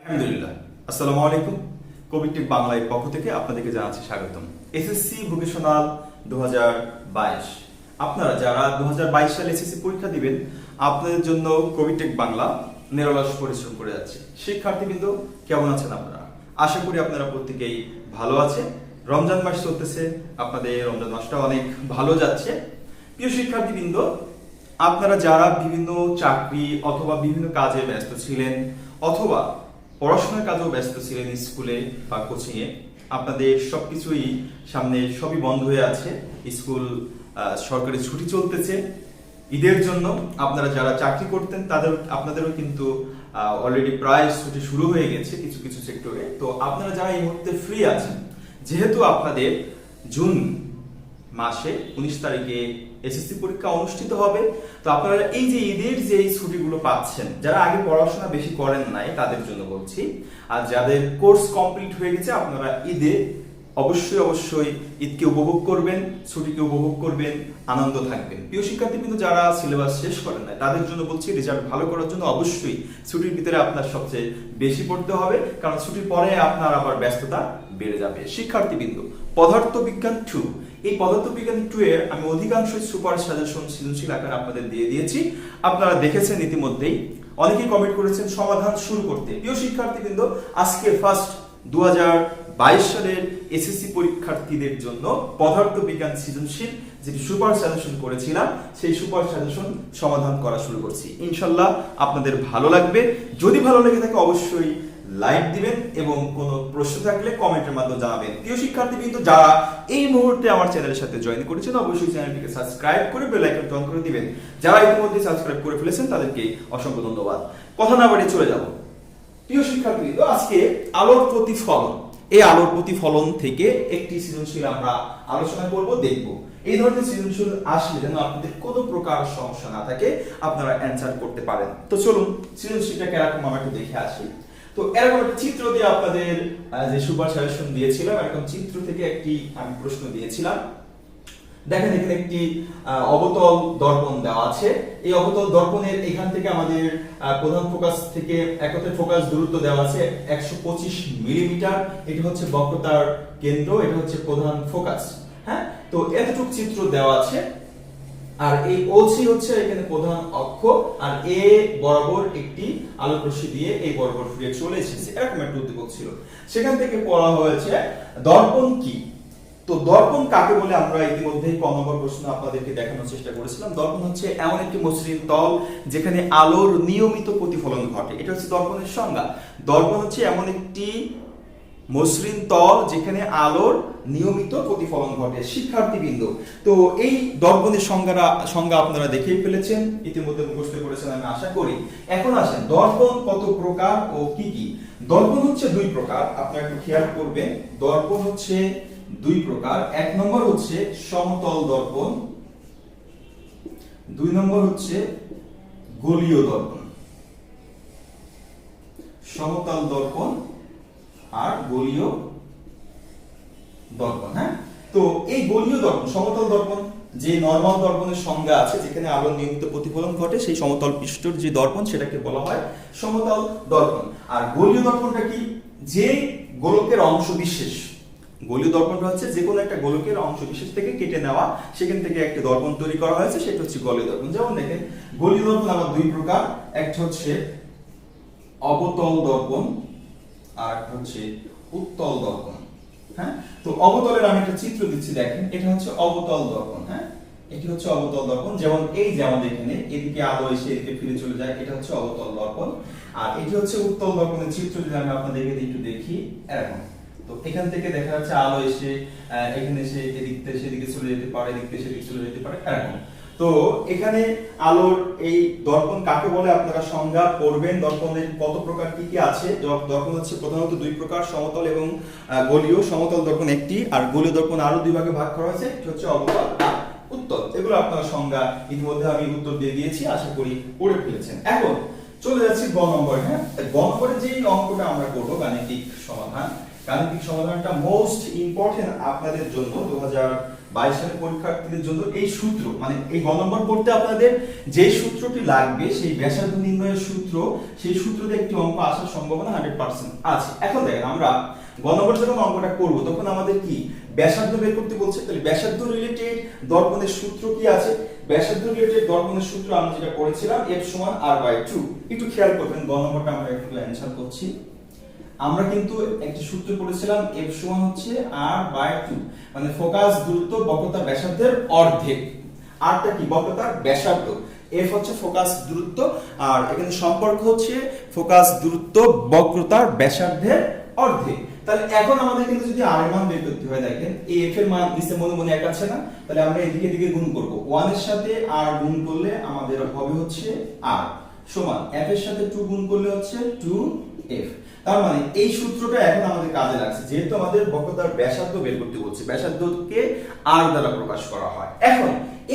আলহামদুলিল্লাহ, আসসালামু আলাইকুম। কোভিডটেক বাংলার পক্ষ থেকে আপনাদেরকে জানাচ্ছি স্বাগতম। এসএসসি ভোকেশনাল 2022, আপনারা যারা 2022 সালে এসএসসি পরীক্ষা দিবেন, আপনাদের জন্য কোভিডটেক বাংলা নিরলস পরিশ্রম করে যাচ্ছে। শিক্ষার্থীবৃন্দ, কেমন আছেন আপনারা? আশা করি আপনারা প্রত্যেকেই ভালো আছেন। রমজান মাস চলতেছে, আপনাদের রমজান মাসটা অনেক ভালো যাচ্ছে। প্রিয় শিক্ষার্থীবৃন্দ, আপনারা যারা বিভিন্ন চাকরি অথবা বিভিন্ন কাজে ব্যস্ত ছিলেন অথবা পড়াশোনার কাজেও ব্যস্ত ছিলেন স্কুলে বা কোচিংয়ে, আপনাদের সবকিছুই সামনে সবই বন্ধ হয়ে আছে। স্কুল সরকারি ছুটি চলতেছে ঈদের জন্য। আপনারা যারা চাকরি করতেন আপনাদেরও কিন্তু অলরেডি প্রায় ছুটি শুরু হয়ে গেছে কিছু কিছু সেক্টরে। তো আপনারা যারা এই মুহূর্তে ফ্রি আছেন, যেহেতু আপনাদের জুন মাসে 19 তারিখে এসএসসি পরীক্ষা অনুষ্ঠিত হবে, তো আপনারা এই যে ঈদের যে ছুটিগুলো পাচ্ছেন, যারা আগে পড়াশোনা বেশি করেন নাই তাদের জন্য বলছি, আর যাদের কোর্স কমপ্লিট হয়ে গেছে, আপনারা ঈদে অবশ্যই ঈদকে উপভোগ করবেন, ছুটিকে উপভোগ করবেন, আনন্দ থাকবেন। প্রিয় শিক্ষার্থীবৃন্দ, যারা সিলেবাস শেষ করেন নাই তাদের জন্য বলছি, রেজাল্ট ভালো করার জন্য অবশ্যই ছুটির ভিতরে আপনার সবচেয়ে বেশি পড়তে হবে, কারণ ছুটির পরে আপনার আবার ব্যস্ততা বেড়ে যাবে। শিক্ষার্থীবৃন্দ, পদার্থবিজ্ঞান 2, এই পদার্থবিজ্ঞান 2 এর আমি অধিকাংশ সুপার সাজেশন সৃজনশীল আকারে আপনাদের দিয়ে দিয়েছি। আপনারা দেখেছেন ইতিমধ্যেই, অনেকেই কমেন্ট করেছেন সমাধান শুরু করতে। প্রিয় শিক্ষার্থীবৃন্দ, আজকে ফার্স্ট 2022 সালের এসএসসি পরীক্ষার্থীদের জন্য পদার্থবিজ্ঞান সৃজনশীল যেটি সুপার সাজেশন করেছিলাম, সেই সুপার সাজেশন সমাধান করা শুরু করছি। ইনশাআল্লাহ আপনাদের ভালো লাগবে। যদি ভালো লেগে থাকে অবশ্যই লাইক দিবেন এবং কোনো প্রশ্ন থাকলে কমেন্টের মাধ্যমে জানাবেন। প্রিয় শিক্ষার্থীবৃন্দ, যারা এই মুহূর্তে আমার চ্যানেলের সাথে জয়েন করেছেন, অবশ্যই চ্যানেলটিকে সাবস্ক্রাইব করে বেল আইকনটি অন করে দিবেন। যারা ইতিমধ্যে সাবস্ক্রাইব করে ফেলেছেন তাদেরকে অসংখ্য ধন্যবাদ। কথা না বাড়িয়ে চলে যাব। প্রিয় শিক্ষার্থীবৃন্দ, আজকে আলোর প্রতিফলন, এই আলোর প্রতিফলন থেকে একটি সৃজনশীল আমরা আলোচনা করব, দেখব। এই ধরনের সৃজনশীল আসলে যেন আপনাদের কোনো প্রকার সমস্যা না থাকে, আপনারা অ্যানসার করতে পারেন। তো চলুন সৃজনশীলটা কিরকম আমরা একটু দেখে আসি। তো এরকম একটা চিত্র দিয়ে আপনাদের যে সুপার সাজেশন দিয়েছিলাম, এরকম চিত্র থেকে একটি আমি প্রশ্ন দিয়েছিলাম। দেখেন, এখানে একটি অবতল দর্পণ দেওয়া আছে। এই অবতল দর্পণের এখান থেকে আমাদের প্রধান ফোকাস থেকে এককের ফোকাস দূরত্ব দেওয়া আছে 125 মিলিমিটার। এটা হচ্ছে বক্রতার কেন্দ্র, এটা হচ্ছে প্রধান ফোকাস। হ্যাঁ, তো এতটুকু চিত্র দেওয়া আছে। আর এই OC হচ্ছে এখানে প্রধান অক্ষ, আর এ বরাবর একটি আলোক রশ্মি দিয়ে এই বরাবর ফিরে চলে এসেছে, এরকম একটা উদ্দীপক ছিল। সেখান থেকে পড়া হয়েছে দর্পণ কি। তো দর্পণ কাকে বলে আমরা ইতিমধ্যেই ক নম্বর প্রশ্ন আপনাদেরকে দেখানোর চেষ্টা করেছিলাম। দর্পণ হচ্ছে এমন একটি মসৃণ তল যেখানে আলোর নিয়মিত প্রতিফলন ঘটে, এটা হচ্ছে দর্পণের সংজ্ঞা। দর্পণ হচ্ছে এমন একটি মসৃণ তল যেখানে আলোর নিয়মিত প্রতিফলন ঘটে। শিক্ষার্থীবৃন্দ, তো এই দর্পণের সংজ্ঞা আপনারা দেখেই ফেলেছেন, ইতিমধ্যে মুখস্থ করেছেন আমি আশা করি। এখন আসেন, দর্পণ কত প্রকার ও কি কি। দর্পণ হচ্ছে দুই প্রকার, আপনারা একটু খেয়াল করবেন। দর্পণ হচ্ছে দুই প্রকার। এক নম্বর হচ্ছে সমতল দর্পণ, দুই নম্বর হচ্ছে গোলীয় দর্পণ। সমতল দর্পণ আর গোলীয় দর্পণ। হ্যাঁ, তো এই গোলীয় দর্পণ, সমতল দর্পণ যে নরমাল দর্পণের সংজ্ঞা আছে, যেখানে আলোর নিয়মিত প্রতিফলন ঘটে, সেই সমতল পৃষ্ঠের যে দর্পণ সেটাকে বলা হয় সমতল দর্পণ। আর গোলীয় দর্পণটা কি? যে গোলকের অংশ বিশেষ, গোলীয় দর্পণটা হচ্ছে যে কোনো একটা গোলকের অংশ বিশেষ থেকে কেটে নেওয়া, সেখান থেকে একটা দর্পণ তৈরি করা হয়েছে, সেটা হচ্ছে গোলীয় দর্পণ। যেমন দেখেন, গোলীয় দর্পণ আবার দুই প্রকার, একটা হচ্ছে অবতল দর্পণ আর হচ্ছে উত্তল দর্পণ। হ্যাঁ, তো অবতলের আমি একটা চিত্র দিচ্ছি, দেখেন, এটা হচ্ছে অবতল দর্পণ। হ্যাঁ, এটি হচ্ছে অবতল দর্পণ। যেমন এই যে আমাদের এখানে এদিকে আলো এসে এদিকে ফিরে চলে যায়, এটা হচ্ছে অবতল দর্পণ। আর এটি হচ্ছে উত্তল দর্পণের চিত্র, যদি আমি আপনাদেরকে একটু দেখি, এরকম। তো এখান থেকে দেখা যাচ্ছে আলো এসে এখানে এসে এদিক থেকে সেদিকে চলে যেতে পারে, এদিক থেকে সেদিকে চলে যেতে পারে, এরকম। তো এখানে আলোর এই দর্পণ কাকে বলে আপনারা সংজ্ঞা পড়বেন। দর্পণের কত প্রকার কি কি আছে। দর্পণ হচ্ছে প্রধানত দুই প্রকার, সমতল এবং গোলীয়। সমতল দর্পণ একটি, আর গোলীয় দর্পণ আরো দুই ভাগে ভাগ করা হয়েছে, একটি হচ্ছে অবতল আর উত্তল। এগুলো আপনারা সংজ্ঞা ইতিমধ্যে আমি উত্তর দিয়ে দিয়েছি, আশা করি পড়ে ফেলেছেন। এখন চলে যাচ্ছি গ নম্বরে। হ্যাঁ, গ নম্বরে যে অঙ্কটা আমরা করব, গাণিতিক সমাধান। গাণিতিক সমাধানটা মোস্ট ইম্পর্টেন্ট আপনাদের জন্য 2022 সালের পরীক্ষার্থীদের জন্য এই সূত্র মানে এই গ নম্বর পড়তে আপনাদের যে সূত্রটি লাগবে সেই ব্যাসার্ধ নির্ণয়ের সূত্র, সেই সূত্র দিয়ে একটি অঙ্ক আসার সম্ভাবনা 100% আছে। এখন দেখেন আমরা গ নম্বর যখন অঙ্কটা করব তখন আমাদের কি ব্যাসার্ধ বের করতে বলছে, তাহলে ব্যাসার্ধ রিলেটেড দর্পণের সূত্র কি আছে? ব্যাসার্ধ রিলেটেড দর্পণের সূত্র আমরা যেটা পড়েছিলাম f সমান r/2। একটু খেয়াল করবেন গ নম্বরটা আমরা একটু অ্যানসার করছি। আমরা কিন্তু একটি সূত্র পড়েছিলাম f সমান হচ্ছে r/2, মানে ফোকাস দূরত্ব বক্রতার ব্যাসার্ধের অর্ধেক। rটা কি বক্রতার ব্যাসার্ধ, f হচ্ছে ফোকাস দূরত্ব, আর এখানে সম্পর্ক হচ্ছে ফোকাস দূরত্ব বক্রতার ব্যাসার্ধের অর্ধেক। তাহলে এখন আমাদের কিন্তু যদি r এর মান বের করতে হয়, দেখেন এই f এর মান নিচে মনে মনে এক আছে না, তাহলে আমরা এদিকে এদিকে গুণ করব। 1 এর সাথে r গুণ করলে আমাদের হবে হচ্ছে r সমান f এর সাথে 2 গুণ করলে হচ্ছে 2f। তার মানে এই সূত্রটা এখন আমাদের কাজে লাগছে, যেহেতু আমাদের বক্রতার ব্যাসার্ধ বের করতে বলছে, ব্যাসার্ধকে r দ্বারা প্রকাশ করা হয়। এখন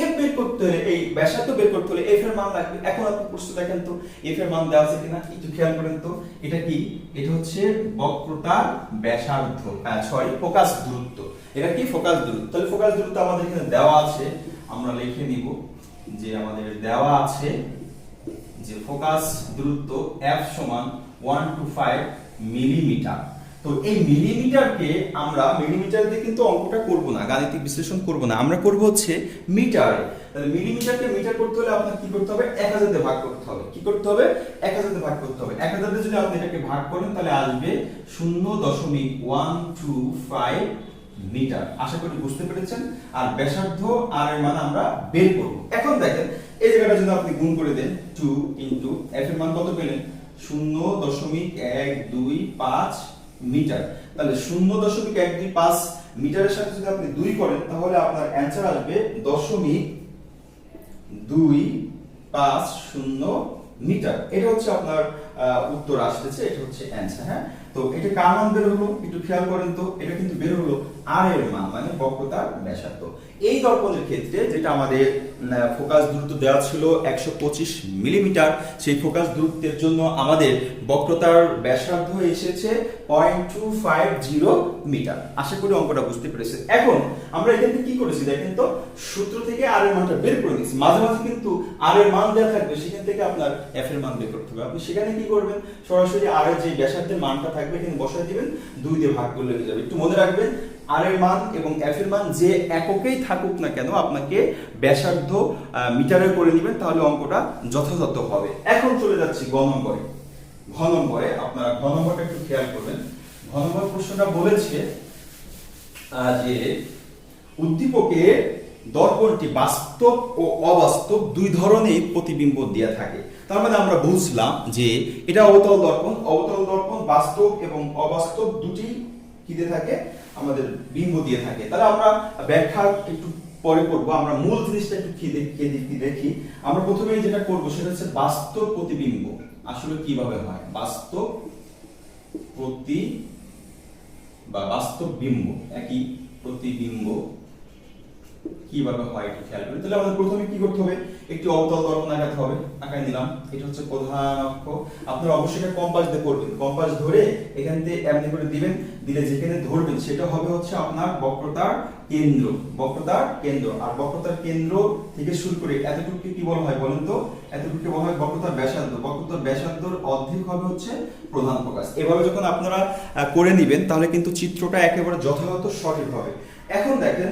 f বের করতে হলে, এই ব্যাসার্ধ বের করতে হলে f এর মান লাগবে। এখন আপনি প্রশ্ন দেখেন তো f এর মান দেওয়া আছে কিনা, একটু খেয়াল করেন তো। এটা কি? এটা হচ্ছে বক্রতার ব্যাসার্ধ, সরি ফোকাস দূরত্ব। এটা কি? ফোকাস দূরত্ব। তাহলে ফোকাস দূরত্ব আমাদের এখানে দেওয়া আছে, আমরা লিখে নিব যে আমাদের দেওয়া আছে যে ফোকাস দূরত্ব f সমান 125 মিলিমিটার। তো এই মিলিমিটারকে আমরা মিলিমিটার দিয়ে কিন্তু অঙ্কটা করব না, গাণিতিক বিশ্লেষণ করব না, আমরা করব হচ্ছে মিটারে। তাহলে মিলিমিটারকে মিটার করতে হলে আপনার কি করতে হবে? 1000 দিয়ে ভাগ করতে হবে। কি করতে হবে? 1000 দিয়ে ভাগ করতে হবে। 1000 দিয়ে যদি আপনি এটাকে ভাগ করেন তাহলে আসবে 0.125 মিটার। আশা করি বুঝতে পেরেছেন। আর ব্যাসার্ধ r এর মান আমরা বের করব। এখন দেখেন এই জায়গাটা যদি আপনি গুণ করে দেন 2 ইনটু f এর মান কত পেলেন? 0.125 মিটার। তাহলে 0.125 মিটারের সাথে যদি আপনি 2 করেন তাহলে আপনার অ্যানসার আসবে 0.250 মিটার। এটা হচ্ছে আপনার উত্তর আসতেছে, এটা হচ্ছে অ্যানসার। হ্যাঁ, তো এটা কার মান বের হলো একটু খেয়াল করেন তো। এটা কিন্তু বের হলো r এর মান, মানে বক্রতার ব্যাসার্ধ। এই দর্পণের ক্ষেত্রে যেটা আমাদের ফোকাস দূরত্ব দেওয়া ছিল 125 মিলিমিটার, সেই ফোকাস দূরত্বের জন্য আমাদের বক্রতার ব্যাসার্ধ এসেছে 0.250 মিটার। আশা করি অঙ্কটা বুঝতে পেরেছেন। এখন আমরা এখান থেকে কি করেছি দেখেন তো, সূত্র থেকে r এর মানটা বের করে নিয়েছি। মাঝে মাঝে কিন্তু r এর মান দেওয়া থাকবে, সেখান থেকে আপনার f এর মান বের করতে হবে। আপনি সেখানে কি করবেন? সরাসরি r এর যে ব্যাসার্ধের মানটা থাকবে এখানে বসায় দিবেন, 2 দিয়ে ভাগ করলে হয়ে যাবে। একটু মনে রাখবেন r এর মান এবং f এর মান যে এককেই থাকুক না কেন আপনাকে ব্যাসার্ধ মিটারে করে নেবেন, তাহলে অঙ্কটা যথাযথ হবে। এখন চলে যাচ্ছি ঘ নম্বরে। ঘ নম্বরে আপনারা ঘ নম্বরটা একটু খেয়াল করবেন। ঘ নম্বর প্রশ্নটা বলেছে যে উদ্দীপকের দর্পণটি বাস্তব ও অবাস্তব দুই ধরনের প্রতিবিম্ব দেয়া থাকে। তার মানে আমরা বুঝলাম যে এটা অবতল দর্পণ। অবতল দর্পণ বাস্তব এবং অবাস্তব দুটি কি দিয়ে থাকে? আমাদের বিম্ব দিয়ে থাকে। তাহলে আমরা ব্যাখ্যা একটু পরে করব, আমরা মূল জিনিসটা একটু দেখি। আমরা প্রথমে যেটা করব সেটা হচ্ছে বাস্তব প্রতিবিম্ব আসলে কিভাবে হয়। বাস্তব প্রতি বা বাস্তব বিম্ব, একই প্রতিবিম্ব কিভাবে হয় একটু খেয়াল করি। তাহলে আমাদের প্রথমে কি করতে হবে? একটি অবতল দর্পণ আঁকাতে হবে। আঁকায় নিলাম, এটা হচ্ছে প্রধান অক্ষ। আপনারা অবশ্যই এটা কম্পাস দিয়ে করবেন। কম্পাস ধরে এখান থেকে এমনি করে দিবেন, দিলে যেখানে ধরবেন সেটা হবে হচ্ছে আপনার বক্রতার কেন্দ্র। বক্রতার কেন্দ্র, আর বক্রতার কেন্দ্র থেকে শুরু করে এতটুকুকে কি বলা হয় বলেন তো? এতটুকুকে বলা হয় বক্রতার ব্যাসার্ধ। বক্রতার ব্যাসার্ধর অর্ধেক হবে হচ্ছে প্রধান ফোকাস। এভাবে যখন আপনারা করে নেবেন তাহলে কিন্তু চিত্রটা একেবারে যথাযথ সঠিক হবে। এখন দেখেন,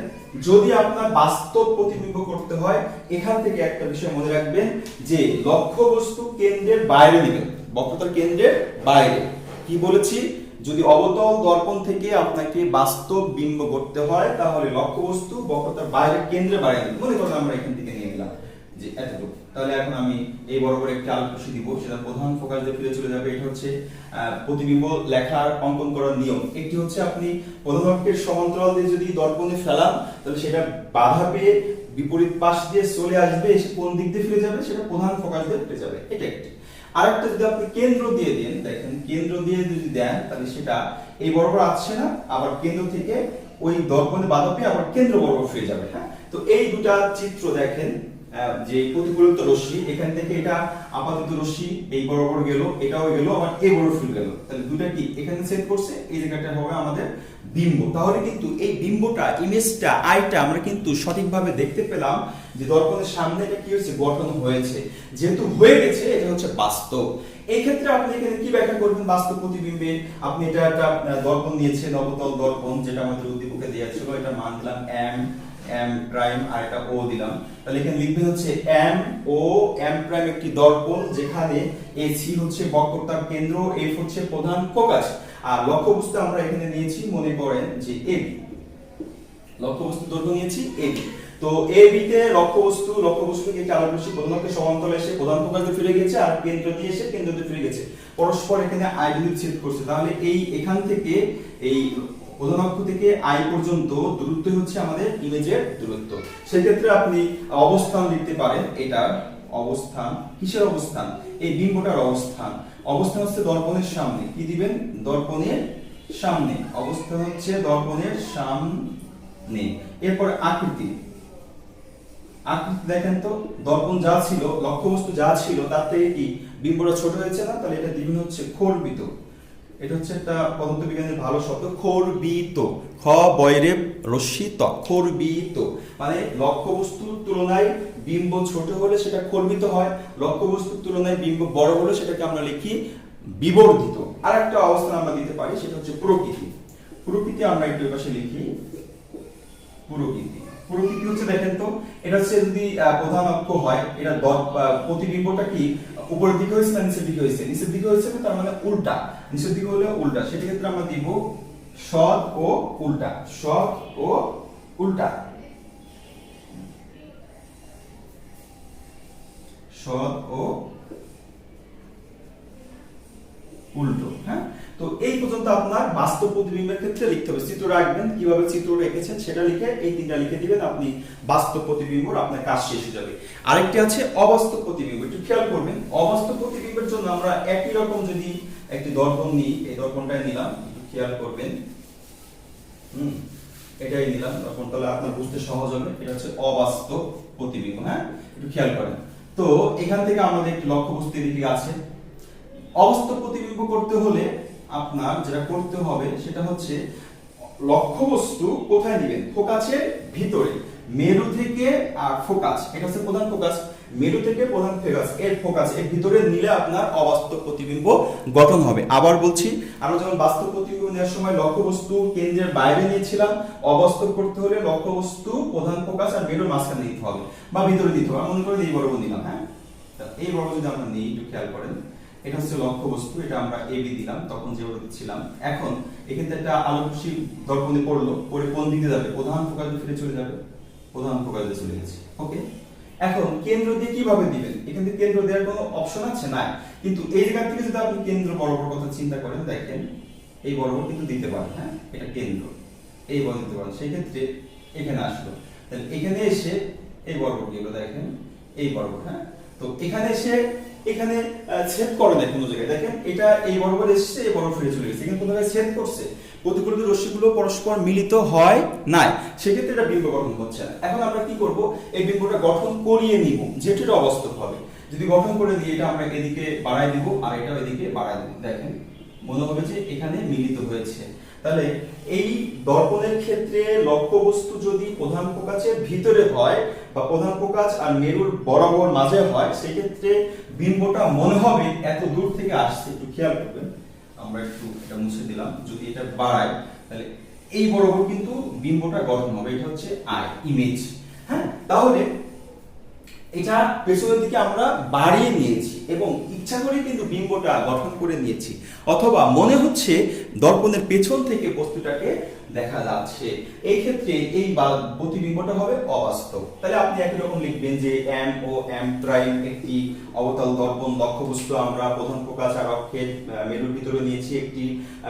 যদি আপনার বাস্তব প্রতিবিম্ব করতে হয়, এখান থেকে একটা বিষয় মনে রাখবেন যে লক্ষ্যবস্তু কেন্দ্রের বাইরে নেবেন, বক্রতার কেন্দ্রের বাইরে। কি বলেছি? যদি অবতল দর্পণ থেকে আপনাকে বাস্তব বিম্ব করতে হয় তাহলে লক্ষ্যবস্তু বক্রতার বাইরে, কেন্দ্রের বাইরে নেবেন। মনে করেন আমরা এখান থেকে নিয়ে নিলাম যে এতটুকু, তাহলে এখন আমি এই বরাবর একটি আলোক রশ্মি দিব, সেটা প্রধান ফোকাস দিয়ে ফিরে চলে যাবে। এটা হচ্ছে প্রতিবিম্ব লেখার অঙ্কন করার নিয়ম। একটি হচ্ছে আপনি প্রধান অক্ষের সমান্তরাল দিয়ে যদি দর্পণে ফেলান তাহলে সেটা বাধা পেয়ে বিপরীত পাশ দিয়ে চলে আসবে, এসে কোন দিক দিয়ে ফিরে যাবে? সেটা প্রধান ফোকাস দিয়ে ফিরে যাবে। এটা একটি। আরেকটা যদি আপনি কেন্দ্র দিয়ে দেন, দেখেন কেন্দ্র দিয়ে যদি দেন তাহলে সেটা এই বরাবর আসছে না, আবার কেন্দ্র থেকে ওই দর্পণে বাধা পেয়ে আবার কেন্দ্র বরাবর ফিরে যাবে। হ্যাঁ, তো এই দুটা চিত্র দেখেন যে প্রতিফলিত রশ্মি, এখান থেকে এটা আপাতিত রশ্মি এই বরাবর গেল, এটাও গেল, আবার এই বরাবর গেল, তাহলে দুটো কি এখানে সেট করছে, এই জায়গাটা হবে আমাদের বিম্ব। তাহলে কিন্তু এই বিম্বটা, ইমেজটা, আইটা আমরা কিন্তু সঠিকভাবে দেখতে পেলাম যে দর্পণের সামনে এটা কি হয়েছে, গঠন হয়েছে। যেহেতু হয়ে গেছে, এটা হচ্ছে বাস্তব। এই ক্ষেত্রে আপনি এখানে কি ব্যাখ্যা করবেন বাস্তব প্রতিবিম্বে? আপনি এটা একটা দর্পণ নিয়েছেন, অবতল দর্পণ, যেটা আমাদের উদ্দীপকে দেওয়া ছিল, এটা মান দিলাম এম প্রাইম আর এটা ও দিলাম। তাহলে এখানে লিখবেন হচ্ছে এম প্রাইম একটি দর্পণ, যেখানে এসি হচ্ছে বক্রতার কেন্দ্র, এফ হচ্ছে প্রধান ফোকাস, আর লক্ষ্যবস্তু আমরা এখানে নিয়েছি, মনে করেন যে এবি, লক্ষ্যবস্তু দৈর্ঘ্য নিয়েছি এবি। তো এবি তে লক্ষ্যবস্তু থেকে আলোক রশ্মি প্রধানকে সমান্তরালে এসে প্রধান ফোকাসে ফিরে গেছে, আর কেন্দ্র দিয়ে এসে কেন্দ্রতে ফিরে গেছে, পরস্পর এখানে আই বিন্দু ছেদ করছে। তাহলে এই এখান থেকে এই প্রধান অক্ষ থেকে আই পর্যন্ত দূরত্ব হচ্ছে আমাদের ইমেজের দূরত্ব। সেক্ষেত্রে আপনি অবস্থান লিখতে পারেন, এটা অবস্থান, কিসের অবস্থান, এই বিম্বটার অবস্থান। অবস্থান হচ্ছে দর্পণের সামনে, কি দিবেন, দর্পণের সামনে, অবস্থান হচ্ছে দর্পণের সামনে। এরপর আকৃতি দেখেন তো, দর্পণ যা ছিল, লক্ষ্যবস্তু যা ছিল, তার থেকে কি বিম্বটা ছোট হয়েছে না? তাহলে এটা দিবেন হচ্ছে খর্বিত। এটা হচ্ছে একটা পদার্থবিজ্ঞানের ভালো শব্দ, খর্বিত, খ বয়রে রশ্মি ত, খর্বিত, মানে লক্ষ্যবস্তুর তুলনায় বিম্ব ছোট হলে সেটা খর্বিত হয়, লক্ষ্যবস্তুর তুলনায় বিম্ব বড় হলে সেটাকে আমরা লিখি বিবর্ধিত। আর একটা অবস্থান আমরা দিতে পারি, সেটা হচ্ছে প্রকৃতি আমরা একটু পাশে লিখি প্রকৃতি হচ্ছে, দেখেন তো, এটা হচ্ছে যদি প্রধান অক্ষ হয়, এটা প্রতিবিম্বটা কি উপরের দিকে হয়েছে না নিচের দিকে হয়েছে? নিচের দিকে হয়েছে, তার মানে উল্টা, নিচের দিকে হলে উল্টা। সেক্ষেত্রে আমরা দিব সৎ ও উল্টা, সৎ ও উল্টা, সৎ ও উল্টো। হ্যাঁ, তো এই পর্যন্ত আপনার বাস্তব প্রতিবিম্বের ক্ষেত্রে লিখতে হবে। চিত্র রাখবেন, কিভাবে চিত্র রেখেছেন সেটা লিখে এই তিনটা লিখে দিবেন, আপনি বাস্তব প্রতিবিম্বর আপনার কাজ শেষ হয়ে যাবে। আরেকটি আছে অবাস্তব প্রতিবিম্ব, একটু খেয়াল করবেন। অবাস্তব প্রতিবিম্বের জন্য আমরা একই রকম যদি একটি দর্পণ নিই, এই দর্পণটাই নিলাম, একটু খেয়াল করবেন, এটাই নিলাম দর্পণ, তাহলে আপনার বুঝতে সহজ হবে। এটা হচ্ছে অবাস্তব প্রতিবিম্ব। হ্যাঁ, একটু খেয়াল করেন তো, এখান থেকে আমাদের একটি লক্ষ্যবস্তু দিকে আছে। অবাস্তব প্রতিবিম্ব করতে হলে আপনার যেটা করতে হবে সেটা হচ্ছে লক্ষ্যবস্তু কোথায় দিবেন, ফোকাসের ভিতরে, মেরু থেকে আর ফোকাস, এটা হচ্ছে প্রধান ফোকাস, মেরু থেকে প্রধান ফোকাস এর ভিতরে নিলে আপনার অবাস্তব প্রতিবিম্ব গঠন হবে। আবার বলছি, আমরা যখন বাস্তব প্রতিবিম্ব নেওয়ার সময় লক্ষ্যবস্তু কেন্দ্রের বাইরে নিয়েছিলাম, অবাস্তব করতে হলে লক্ষ্যবস্তু প্রধান ফোকাস আর মেরুর মাঝখানে নিতে হবে বা ভিতরে নিতে হবে। মনে করেন এই বরাবর নিলাম, হ্যাঁ, এই বরাবর যদি আমরা নিই, একটু খেয়াল করেন, এটা হচ্ছে লক্ষ্যবস্তু, এটা আমরা এবি দিলাম তখন যেভাবে দিচ্ছিলাম। এখন এখানে একটা আলোক রশ্মি দর্পণে পড়লো, পরে কোন দিকে যাবে, প্রধান ফোকাসে ফিরে চলে যাবে, প্রধান ফোকাসে চলে গেছে। ওকে, এখন কেন্দ্র দিয়ে কিভাবে দিবেন? এখান থেকে কেন্দ্র দেওয়ার কোনো অপশন আছে না, কিন্তু এই জায়গা থেকে যদি আপনি কেন্দ্র বরাবর কথা চিন্তা করেন, দেখেন এই বরাবর কিন্তু দিতে পারেন। হ্যাঁ, এটা কেন্দ্র, এই বরাবর দিতে পারেন। সেই ক্ষেত্রে এখানে আসলো, তাহলে এখানে এসে এই বরাবর গেল, দেখেন এই বরাবর। হ্যাঁ, তো এখানে এসে এখানে ছেদ করে না কোনো জায়গায়, দেখেন এটা এই বরাবর এসেছে, এই বরাবর ফিরে চলে গেছে, এখানে কোনো জায়গায় ছেদ করছে, প্রতিফলিত রশ্মিগুলো পরস্পর মিলিত হয় নাই, সেক্ষেত্রে এটা বিম্ব গঠন হচ্ছে না। এখন আমরা কি করব, এই বিম্বটা গঠন করিয়ে নিব, যেটা অবাস্তব হবে। যদি গঠন করে দিই, এটা আমরা এদিকে বাড়াই দিব আর এটা এদিকে বাড়াই দিব, দেখেন মনে হবে যে এখানে মিলিত হয়েছে। তাহলে এই দর্পণের ক্ষেত্রে লক্ষ্যবস্তু যদি প্রধান ফোকাসের ভিতরে হয় বা প্রধান ফোকাস আর মেরুর বরাবর মাঝে হয়, সেক্ষেত্রে বিম্বটা মনে হবে এত দূর থেকে আসছে। একটু খেয়াল করবেন, আমরা একটু এটা মুছে দিলাম, যদি এটা বাড়াই তাহলে এই বরাবর কিন্তু বিম্বটা গঠন হবে, এটা হচ্ছে আই ইমেজ। হ্যাঁ, তাহলে এটা পেছনের দিকে আমরা বাড়িয়ে নিয়েছি এবং ইচ্ছা করে কিন্তু বিম্বটা গঠন করে নিয়েছি, অথবা মনে হচ্ছে দর্পণের পেছন থেকে বস্তুটাকে দেখা যাচ্ছে, এই ক্ষেত্রে এই প্রতিবিম্বটা হবে অবাস্তব। তাহলে আপনি একই রকম লিখবেন যে এম ও এম প্রাইম একটি অবতল দর্পণ, লক্ষ্যবস্তু আমরা প্রধান ফোকাস আর অক্ষের মেরুর ভিতরে নিয়েছি, একটি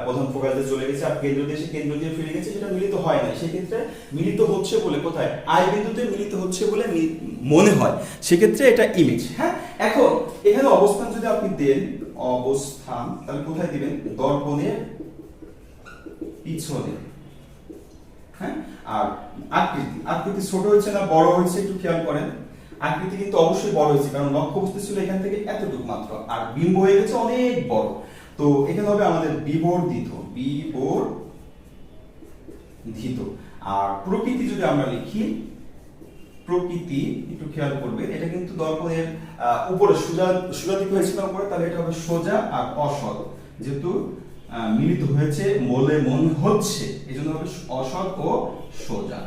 প্রধান ফোকাসে চলে গেছে আর কেন্দ্র দিয়ে ফিরে গেছে, সেটা মিলিত হয় না, সেক্ষেত্রে মিলিত হচ্ছে বলে কোথায় আই বিন্দুতে মিলিত হচ্ছে বলে মনে হয়, সেক্ষেত্রে এটা ইমেজ। হ্যাঁ, এখন এখানে অবস্থান যদি আপনি দেন, অবস্থান, তাহলে কোথায় দিবেন, দর্পণের পিছনে। হ্যাঁ, আর আকৃতি ছোট হয়েছে না বড় হয়েছে, একটু খেয়াল করেন। আকৃতি কিন্তু অবশ্যই বড় হয়েছে, কারণ লক্ষ্যবস্তু ছিল এখান থেকে এতটুকু মাত্র, আর বিম্ব হয়ে গেছে অনেক বড়। তো এখানে হবে আমাদের বিবর্ধিত, বিবর্ধিত। আর প্রকৃতি যদি আমরা লিখি, প্রকৃতি একটু খেয়াল করবেন, এটা কিন্তু দর্পণের উপরে সোজা দিকে হয়েছিল উপরে, তাহলে এটা হবে সোজা আর অসৎ, যেহেতু মিলিত হয়েছে বলে মনে হচ্ছে, এই জন্য হবে অসৎ ও সোজা।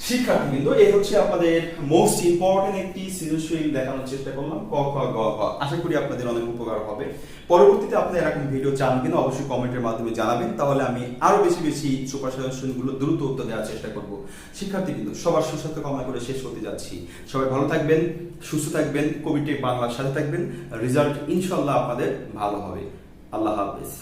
শিক্ষার্থী কিন্তু এই হচ্ছে আপনাদের মোস্ট ইম্পর্টেন্ট একটি সৃজনশীল দেখানোর চেষ্টা করলাম, ক খ গ ঘ। আশা করি আপনাদের অনেক উপকার হবে। পরবর্তীতে আপনারা এরকম ভিডিও চান কিনা অবশ্যই কমেন্টের মাধ্যমে জানাবেন, তাহলে আমি আরো বেশি বেশি সুপার সাজেশনগুলো দ্রুত উত্তর দেওয়ার চেষ্টা করব। শিক্ষার্থী কিন্তু সবার সুস্বাস্থ্য কামনা করে শেষ করতে যাচ্ছি। সবাই ভালো থাকবেন, সুস্থ থাকবেন, কবিটেক বাংলার সাথে থাকবেন, রেজাল্ট ইনশাআল্লাহ আপনাদের ভালো হবে। আল্লাহ হাফেজ।